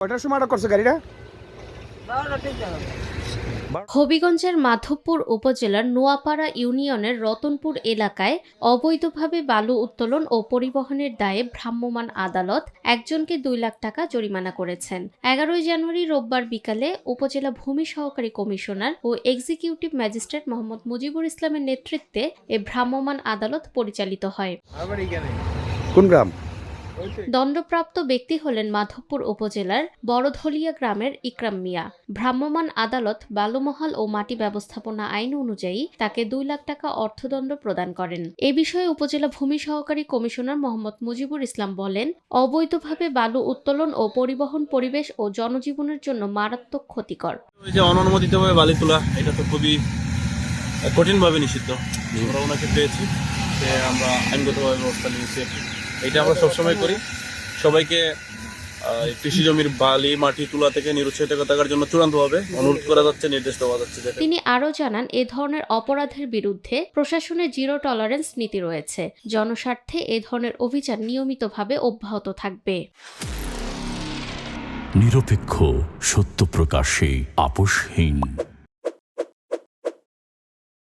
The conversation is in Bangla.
কয়টার সময় আটক করছে গাড়িটা? হবিগঞ্জের মাধবপুর উপজেলার নোয়াপাড়া ইউনিয়নের রতনপুর এলাকায় অবৈধভাবে বালু উত্তোলন ও পরিবহনের দায়ে ভ্রাম্যমাণ আদালত একজনকে ২ লাখ টাকা জরিমানা করেছেন। ১১ জানুয়ারি রোববার বিকালে উপজেলা ভূমি সহকারী কমিশনার ও এক্সিকিউটিভ ম্যাজিস্ট্রেট মোহাম্মদ মুজিবুর ইসলামের নেতৃত্বে এ ভ্রাম্যমাণ আদালত পরিচালিত হয়। কোন গ্রাম? দণ্ডপ্রাপ্ত ব্যক্তি হলেন মাধবপুর উপজেলার বড়ধলিয়া গ্রামের ইকরাম মিয়া। ভ্রাম্যমাণ আদালত বালুমহাল ও মাটি ব্যবস্থাপনা আইন অনুযায়ী তাকে ২ লাখ টাকা অর্থদণ্ড প্রদান করেন। এ বিষয়ে উপজেলা ভূমি সহকারী কমিশনার মোহাম্মদ মুজিবুর ইসলাম বলেন, অবৈধভাবে বালু উত্তোলন ও পরিবহন পরিবেশ ও জনজীবনের জন্য মারাত্মক ক্ষতিকর। ওই যে অননুমোদিতভাবে বালি তোলা, এটা তো খুবই কঠিনভাবে নিষিদ্ধ। আমরা ওনাকে পেয়েছি, আমরা আইনগতভাবে ব্যবস্থা নিয়েছি। এটা আমরা সবসময় করি। সবাইকে কৃষি জমির বালি মাটি তোলা থেকে নিরুৎসাহিত থাকার জন্য চূড়ান্তভাবে অনুরোধ করা যাচ্ছে, নির্দেশ দেওয়া যাচ্ছে। তিনি আরও জানান, এ ধরনের অপরাধের বিরুদ্ধে প্রশাসনের জিরো টলারেন্স নীতি রয়েছে। জনস্বার্থে এ ধরনের অভিযান নিয়মিতভাবে অব্যাহত থাকবে। নিরপেক্ষ, সত্য প্রকাশে আপোষহীন।